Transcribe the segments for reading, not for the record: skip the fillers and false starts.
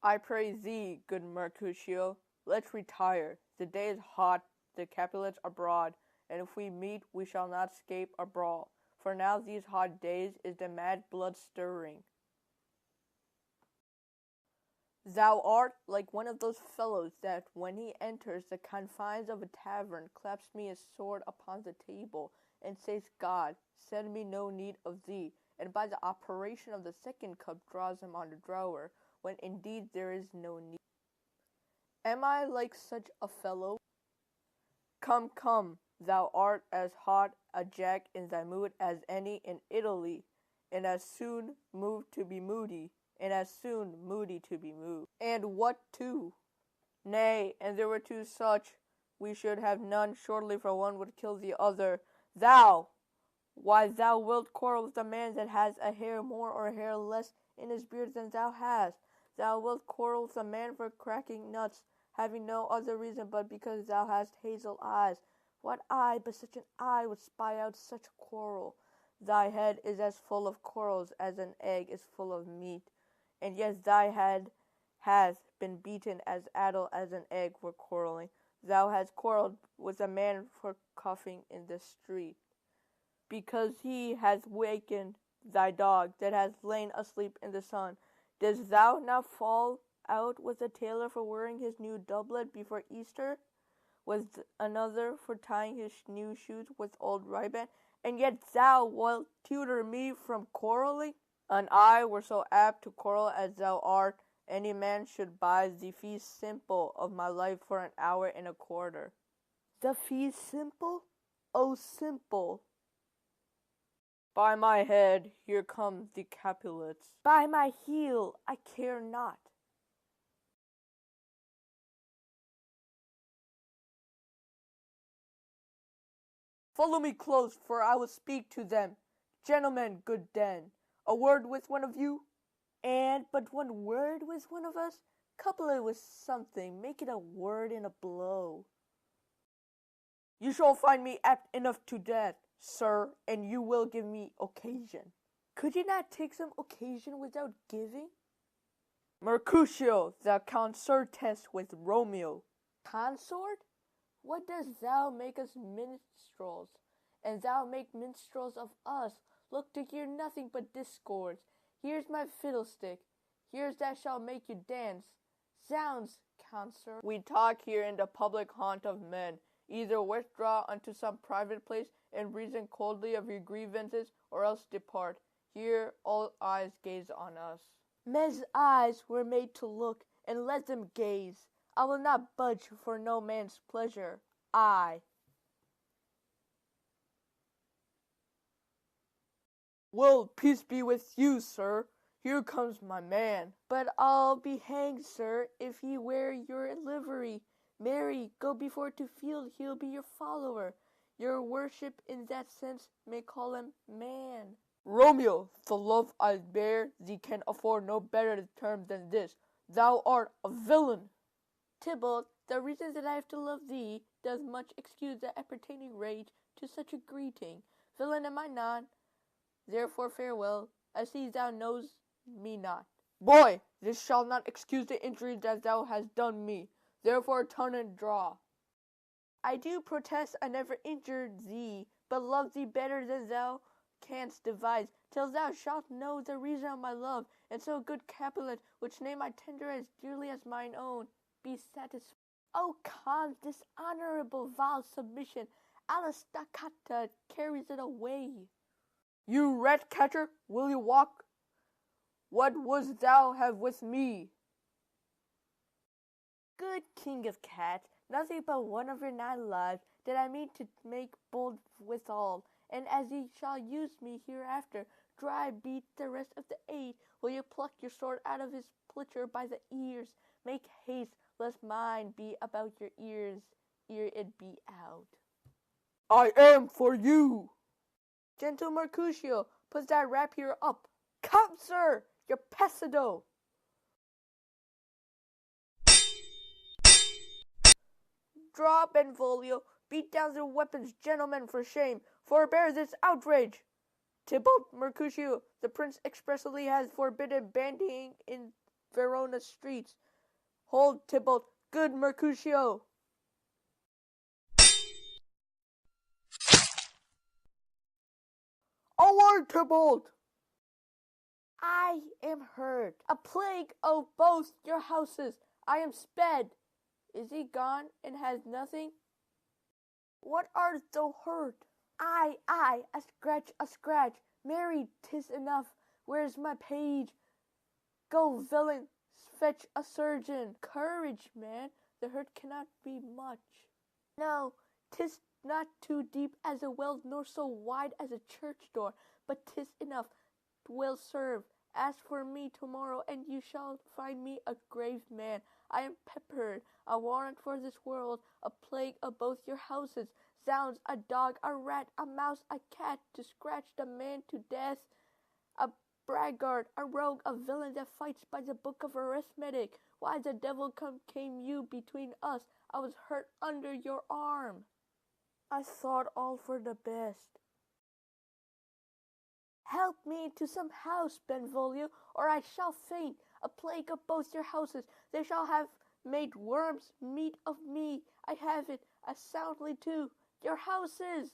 I pray thee, good Mercutio, let's retire. The day is hot, the Capulets are broad, and if we meet, we shall not escape a brawl. For now these hot days is the mad blood stirring. Thou art like one of those fellows that, when he enters the confines of a tavern, claps me his sword upon the table, and says, God, send me no need of thee, and by the operation of the second cup draws him on the drawer, when indeed there is no need. Am I like such a fellow? Come, come, thou art as hot a jack in thy mood as any in Italy, and as soon moved to be moody, and as soon moody to be moved. And what too? Nay, and there were two such, we should have none shortly, for one would kill the other. Thou! Why, thou wilt quarrel with a man that has a hair more or a hair less in his beard than thou hast. Thou wilt quarrel with a man for cracking nuts, having no other reason but because thou hast hazel eyes. What eye but such an eye would spy out such a quarrel? Thy head is as full of quarrels as an egg is full of meat, and yet thy head hath been beaten as addle as an egg for quarreling. Thou hast quarrelled with a man for coughing in the street, because he has wakened thy dog that has lain asleep in the sun. Dost thou now fall out with a tailor for wearing his new doublet before Easter, with another for tying his new shoes with old riband, and yet thou wilt tutor me from quarrelling? An I were so apt to quarrel as thou art, any man should buy the fee simple of my life for an hour and a quarter. The fee simple? Oh, simple! By my head, here come the Capulets. By my heel, I care not. Follow me close, for I will speak to them. Gentlemen, good den, a word with one of you? And but one word with one of us? Couple it with something, make it a word and a blow. You shall find me apt enough to that, sir, and you will give me occasion. Could you not take some occasion without giving? Mercutio, thou consortest with Romeo. Consort? What dost thou make us minstrels? And thou make minstrels of us. Look to hear nothing but discords. Here's my fiddlestick. Here's that shall make you dance. Zounds, consort. We talk here in the public haunt of men. Either withdraw unto some private place and reason coldly of your grievances, or else depart. Here all eyes gaze on us. Men's eyes were made to look, and let them gaze. I will not budge for no man's pleasure. I. Well, peace be with you, sir. Here comes my man. But I'll be hanged, sir, if he wear your livery. Marry, go before to field, he'll be your follower. Your worship in that sense may call him man. Romeo, the love I bear thee can afford no better term than this. Thou art a villain. Tybalt, the reason that I have to love thee does much excuse the appertaining rage to such a greeting. Villain am I not, therefore farewell. I see thou knowest me not. Boy, this shall not excuse the injury that thou hast done me. Therefore turn and draw. I do protest I never injured thee, but love thee better than thou canst devise, till thou shalt know the reason of my love, and so good Capulet, which name I tender as dearly as mine own, be satisfied. O calm, dishonorable, vile submission, Alastacata carries it away. You rat catcher, will you walk? What wouldst thou have with me? Good king of cats, nothing but one of your 9 lives did I mean to make bold withal, and as ye shall use me hereafter, dry beat the rest of the 8, will you pluck your sword out of his plitcher by the ears? Make haste, lest mine be about your ears, ere it be out. I am for you. Gentle Mercutio, put that rapier up. Come, sir, your pessido. Draw, Benvolio, beat down their weapons, gentlemen, for shame. Forbear this outrage. Tybalt, Mercutio, the prince expressly has forbidden bandying in Verona streets. Hold, Tybalt, good Mercutio. Alert, Tybalt! I am hurt. A plague of both your houses. I am sped. Is he gone and has nothing? What art thou hurt? I, a scratch. Marry, 'tis enough. Where's my page? Go, villain, fetch a surgeon. Courage, man, the hurt cannot be much. No, 'tis not too deep as a well, nor so wide as a church door, but 'tis enough, will serve. Ask for me tomorrow, and you shall find me a grave man. I am peppered, a warrant for this world, a plague of both your houses. Zounds, a dog, a rat, a mouse, a cat, to scratch the man to death. A braggart, a rogue, a villain that fights by the book of arithmetic. Why the devil came you between us? I was hurt under your arm. I thought all for the best. Help me to some house, Benvolio, or I shall faint. A plague of both your houses. They shall have made worms meat of me. I have it, as soundly too. Your houses!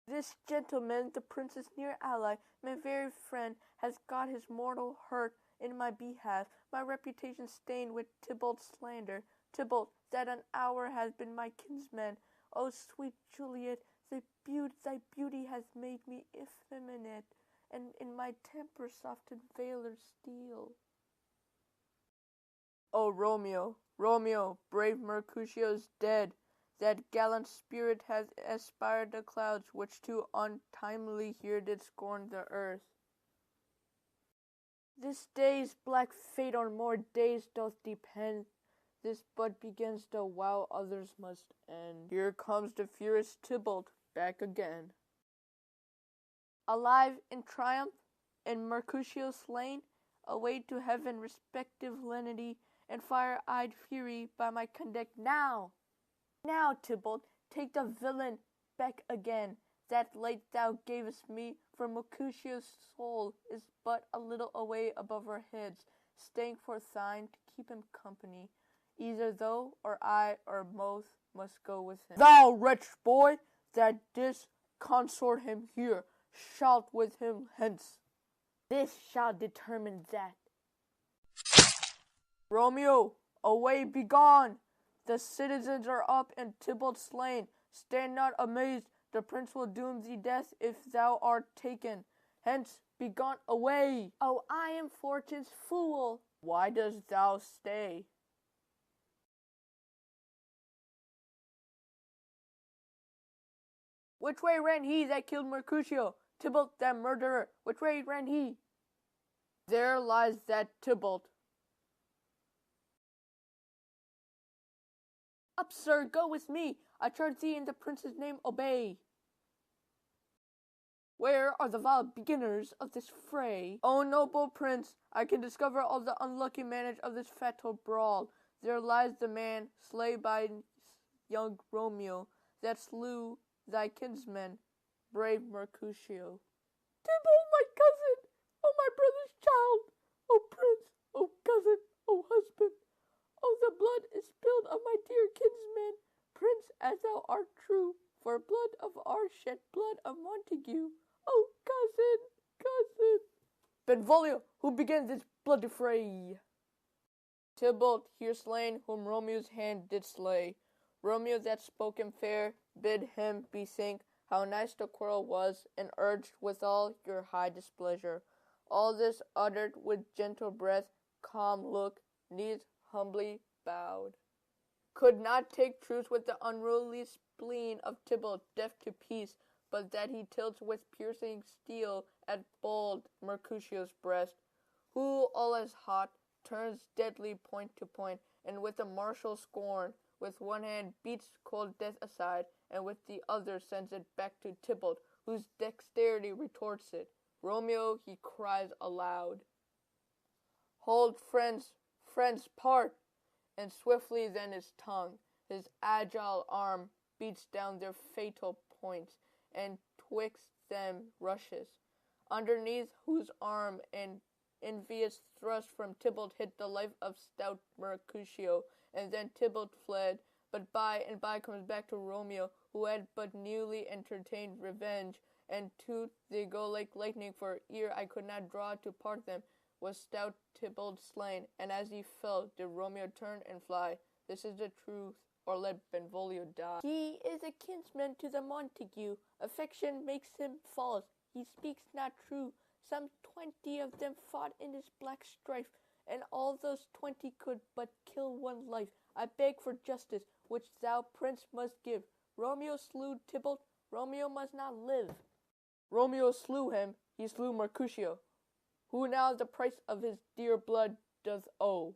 This gentleman, the prince's near ally, my very friend, has got his mortal hurt in my behalf, my reputation stained with Tybalt's slander. Tybalt, that an hour has been my kinsman. O sweet Juliet, thy beauty has made me effeminate, and in my temper softened valor steel. O Romeo, brave Mercutio's dead. That gallant spirit has aspired the clouds, which too untimely here did scorn the earth. This day's black fate on more days doth depend. This but begins the while others must end. Here comes the furious Tybalt back again. Alive in triumph, and Mercutio slain, away to heaven respective lenity, and fire-eyed fury by my conduct now! Now, Tybalt, take the villain back again, that late thou gavest me, for Mercutio's soul is but a little away above our heads, staying for thine to keep him company. Either thou, or I, or both must go with him. Thou wretch boy, that didst consort him here, shalt with him hence. This shall determine that. Romeo, away, begone! The citizens are up, and Tybalt slain. Stand not amazed, the prince will doom thee death if thou art taken. Hence, begone away! Oh, I am fortune's fool! Why dost thou stay? Which way ran he that killed Mercutio? Tybalt, that murderer, which way ran he? There lies that Tybalt. Up, sir, go with me. I charge thee in the prince's name, obey. Where are the vile beginners of this fray? O noble prince, I can discover all the unlucky manage of this fatal brawl. There lies the man, slain by young Romeo, that slew thy kinsman, brave Mercutio. Tybalt, my cousin! O my brother's child! O prince! O cousin! O husband! Oh, the blood is spilled of my dear kinsman, prince, as thou art true, for blood of our shed blood of Montague. Oh, cousin! Benvolio, who began this bloody fray? Tybalt, here slain, whom Romeo's hand did slay. Romeo, that spoke him fair, bid him bethink how nice the quarrel was, and urged withal your high displeasure. All this uttered with gentle breath, calm look, knees humbly bowed. Could not take truce with the unruly spleen of Tybalt, deaf to peace, but that he tilts with piercing steel at bold Mercutio's breast, who, all as hot, turns deadly point to point, and with a martial scorn, with one hand beats cold death aside, and with the other sends it back to Tybalt, whose dexterity retorts it. Romeo, he cries aloud, hold, friends, part! And swiftly then his tongue, his agile arm, beats down their fatal points, and twixt them rushes, underneath whose arm and envious thrust from Tybalt hit the life of stout Mercutio, and then Tybalt fled. But by and by comes back to Romeo, who had but newly entertained revenge, and to they go like lightning, for ere I could not draw to part them, was stout Tybalt slain, and as he fell, did Romeo turn and fly. This is the truth, or let Benvolio die. He is a kinsman to the Montague. Affection makes him false. He speaks not true. Some 20 of them fought in this black strife, and all those 20 could but kill one life. I beg for justice, which thou, prince, must give. Romeo slew Tybalt. Romeo must not live. Romeo slew him. He slew Mercutio, who now the price of his dear blood doth owe.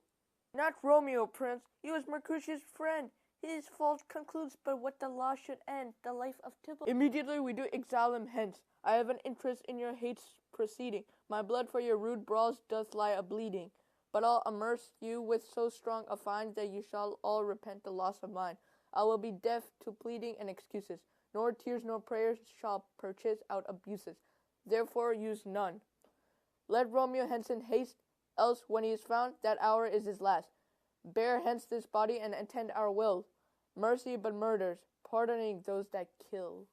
Not Romeo, prince. He was Mercutio's friend. His fault concludes but what the law should end, the life of Tybalt. Immediately we do exile him hence. I have an interest in your hate's proceeding. My blood for your rude brawls doth lie a-bleeding. But I'll amerce you with so strong a fine that you shall all repent the loss of mine. I will be deaf to pleading and excuses, nor tears nor prayers shall purchase out abuses. Therefore use none. Let Romeo hence in haste, else when he is found, that hour is his last. Bear hence this body and attend our will. Mercy but murders, pardoning those that kill.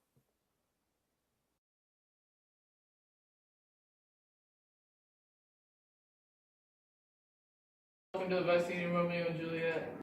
Welcome to the Vaccine Romeo and Juliet.